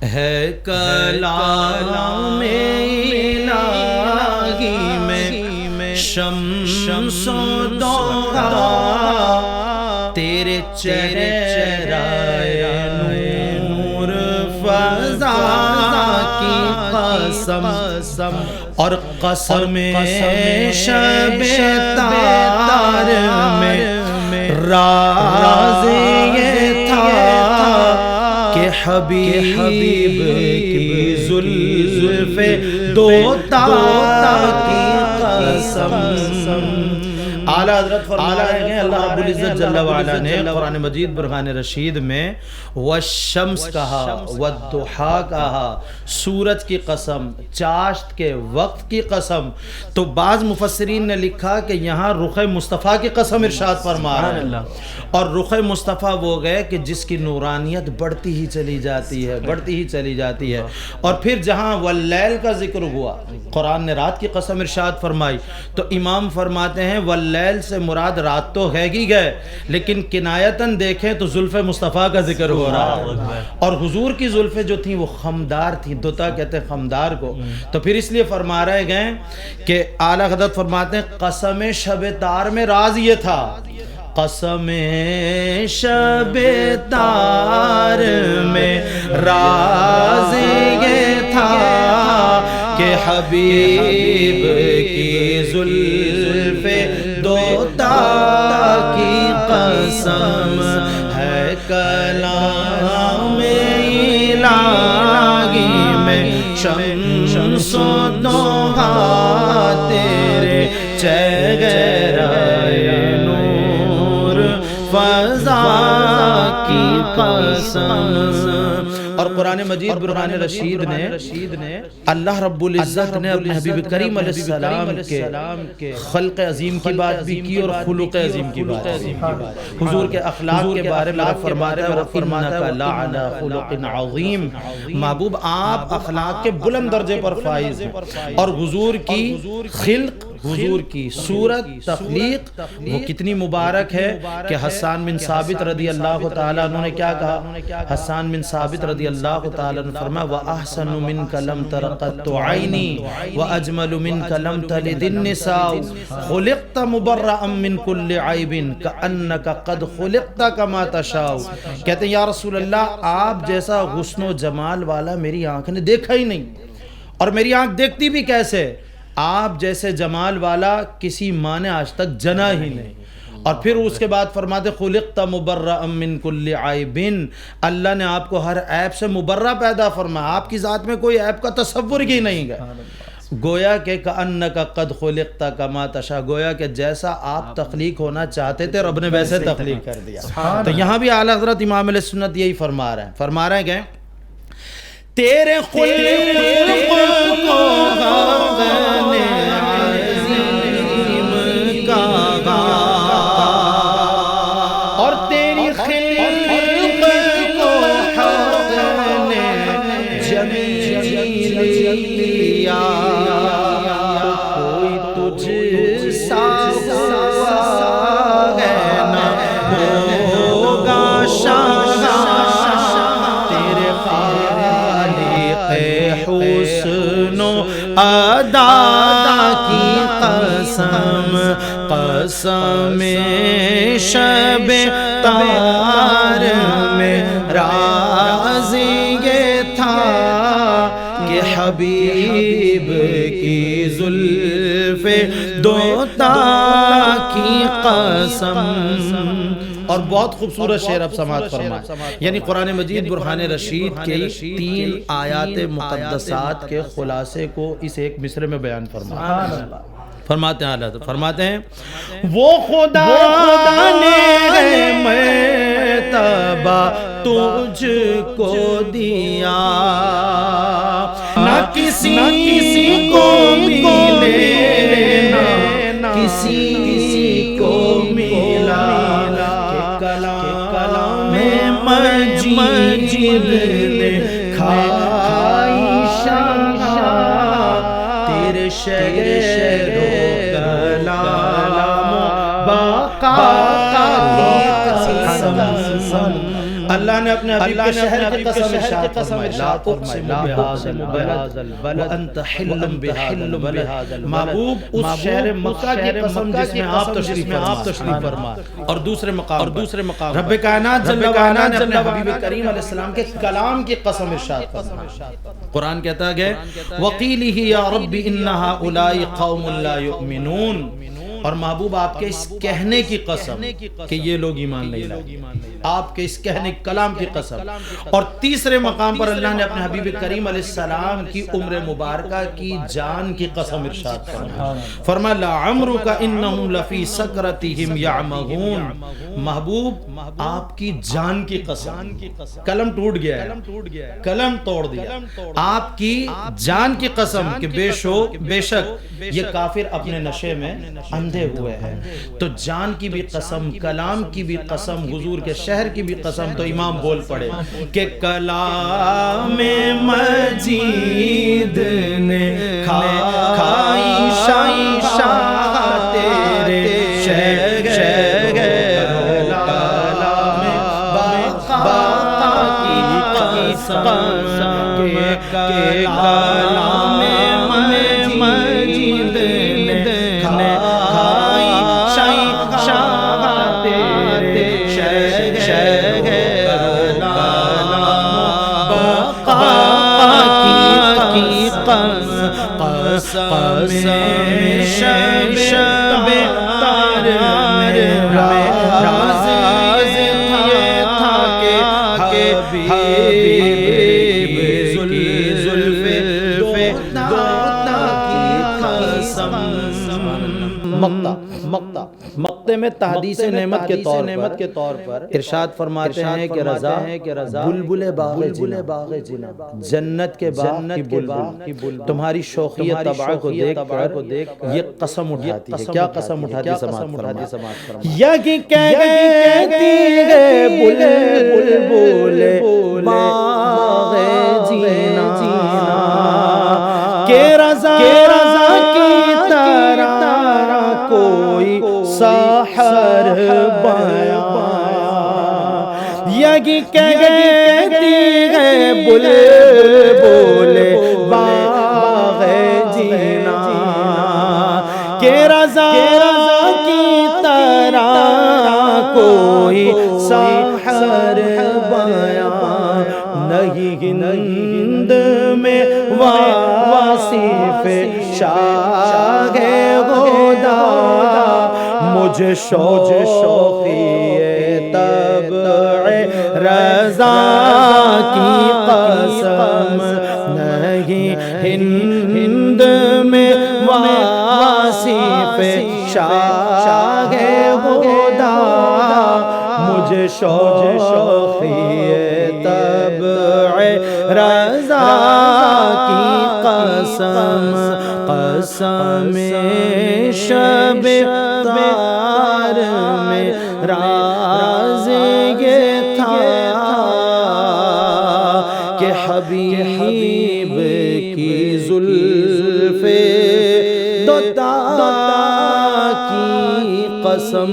ہے کلام الہی میں شمس و ضحیٰ تیرے چہرہ نور فضا کی قسم اور قسم شب تار میں راز یہ تھا کہ حبیب کی زلف دوتا کی قسم۔ اعلیٰ حضرت فرمائیں گے اللہ رب العزت جل وعلا نے قرآن مجید برہان رشید میں والشمس کہا، والضحیٰ کہا، سورج کی قسم، چاشت کے وقت کی قسم۔ تو بعض مفسرین نے لکھا کہ یہاں رخ مصطفیٰ کی قسم ارشاد فرما رہے ہیں، اور رخ مصطفیٰ وہ گئے کہ جس کی نورانیت بڑھتی ہی چلی جاتی ہے، بڑھتی ہی چلی جاتی ہے۔ اور پھر جہاں واللیل کا ذکر ہوا، قرآن نے رات کی قسم ارشاد فرمائی، تو امام فرماتے ہیں واللیل سے مراد رات تو ہے ہی گئے، لیکن کنایتاً دیکھیں تو زلف مصطفیٰ کا ذکر ہو رہا ہے، اور حضور کی زلفیں جو تھیں وہ خمدار تھیں، دوتا کہتے ہیں خمدار کو۔ تو پھر اس لیے فرما رہے گئے کہ اعلیٰ حضرت فرماتے ہیں قسم شب تار میں راز یہ تھا، قسم شب تار میں راز یہ تھا کہ حبیب کی زلف دوتا کی قسم ہے کلام الہی میں شمس و ضحیٰ تیرے چہرہ نور فضا کی قسم۔ اور قرآن مجید برہان رشید نے اللہ رب العزت نے اپنے حبیب کریم علیہ السلام کے خلق عظیم کی بات بھی کی اور خلق عظیم کی بات بھی، حضور کے اخلاق کے بارے میں فرماتا ہے وَإِنَّكَ لَعَلَىٰ خُلُقٍ عَظِيمٍ، محبوب آپ اخلاق کے بلند درجے پر فائز ہیں، اور حضور کی خلق، حضور کی صورت، تخلیق وہ کتنی مبارک ہے کہ حسان بن ثابت رضی اللہ تعالیٰ عنہ نے کیا کہا؟ حسان بن ثابت رضی اللہ تعالیٰ عنہ فرمایا وَأَحْسَنُ مِنْكَ لَمْ تَرَ قَطُّ عَيْنِي وَأَجْمَلُ مِنْكَ لَمْ تَلِدِ النِّسَاءُ خُلِقْتَ مُبَرَّأً مِنْ كُلِّ عَيْبٍ كَأَنَّكَ قَدْ خُلِقْتَ كَمَا تَشَاءُ۔ کہتے ہیں یا رسول اللہ آپ جیسا حسن و جمال والا میری آنکھ نے دیکھا ہی نہیں، اور میری آنکھ دیکھتی بھی کیسے؟ آپ جیسے جمال والا کسی ماں نے آج تک جنا ہی نہیں۔ اور پھر اس کے بعد فرماتے خلقت مبرأ من کل عیب، اللہ نے آپ کو ہر عیب سے مبرہ پیدا فرمایا، آپ کی ذات میں کوئی عیب کا تصور ہی نہیں ہے۔ گویا کہ کأنک قد خلقت کما تشاء، گویا کہ جیسا آپ تخلیق ہونا چاہتے تھے رب نے ویسے تخلیق کر دیا۔ تو یہاں بھی اعلیٰ حضرت امام علیہ السنت یہی فرما رہے ہیں کہ تیرے خلق کو غم عظیم کہا، اور تیری خلق کو حق نے جمیل لیا، کوئی تجھ سا ہے نہ ہوگا شاہ تیرے حسن و ادا کی قسم، قسم شب تار میں راز یہ تھا کہ حبیب کی زلف دوتا کی قسم۔ اور بہت خوبصورت شعر اب سماعت فرمائیں، یعنی قرآن مجید برہان رشید کے 3 آیات مقدسات کے خلاصے کو اس ایک مصرے میں بیان فرماتے ہیں اعلیٰ، فرماتے ہیں وہ خدا نے مرتبہ تجھ کو دیا، نہ کسی کو ملے نہ کسی کو ملا، کلام مجید نے کھائی شاہ تیرے شعر و کلام باقا کی قسم۔ اللہ نے اپنے حبیب کے شہر کی قسم ارشاد فرمائی لا اقسم بہذا البلد وانت حل بهذا البلد، محبوب اس شہر مکہ کی قسم جس میں آپ تشریف فرما، اور دوسرے مقام رب کائنات جل وعلا نے اپنے حبیب کریم علیہ السلام کے کلام کی قسم ارشاد فرمائی۔ قرآن کہتا ہے وَقِيلِهِ يَا رَبِّ إِنَّ هَؤُلَاءِ قَوْمٌ لَا يُؤْمِنُونَ، اور محبوب آپ کے اس کہنے کی قسم کہ یہ لوگ ایمان نہیں لائے، آپ کے اس کہنے کلام کی قسم۔ اور تیسرے مقام پر اللہ نے اپنے حبیب کریم علیہ السلام کی عمر مبارکہ کی جان کی قسم ارشاد فرمایا لَعَمْرُكَ إِنَّهُمْ لَفِي سَكْرَتِهِمْ يَعْمَهُونَ، محبوب آپ کی جان کی قسم، قلم ٹوٹ گیا ہے، قلم توڑ دیا، آپ کی جان کی قسم کہ بے شک یہ کافر اپنے نشے میں اندھے ہوئے ہیں۔ تو جان کی بھی قسم، کلام کی بھی قسم، حضور کے شہر کی بھی قسم، تو امام بول پڑے کہ کلام مجید نے کھائی شاہ تیرے شہر کلام باقا کی قسم کہ کلام مجید نے کھائی شاہ تیرے شہر کلام باقا کی قسم شب تار راز یہ تھا کہ حبیب زلف دوتا کی قسم۔ مقطع میں تحدیث نعمت کے طور پر ارشاد فرماتے ہیں کہ رضا بلبل باغ جنہ، جنت کے باغ کی بلبل تمہاری شوخی طبع کو دیکھ کر یہ قسم اٹھاتی ہے۔ کیا قسم اٹھاتی؟ سماعت فرمائیں۔ یا کہ کہتی ہے بلبل باغ جینا کہ رضا کی طرح کوئی سحر بیان، یا کہ کہتی ہے بلبل باغ جینا کہ رضا کی طرح کوئی سحر بیان نہیں، ہند میں واصف شاہ خدا مجھ شوقی طبع رضا کی قسم نہیں، ہند میں واصف شاہ خدا مجھ شوقی طبع رضا کی قسم، قسم شب تار میں راز یہ تھا کہ حبیب کی زلف دوتا کی قسم۔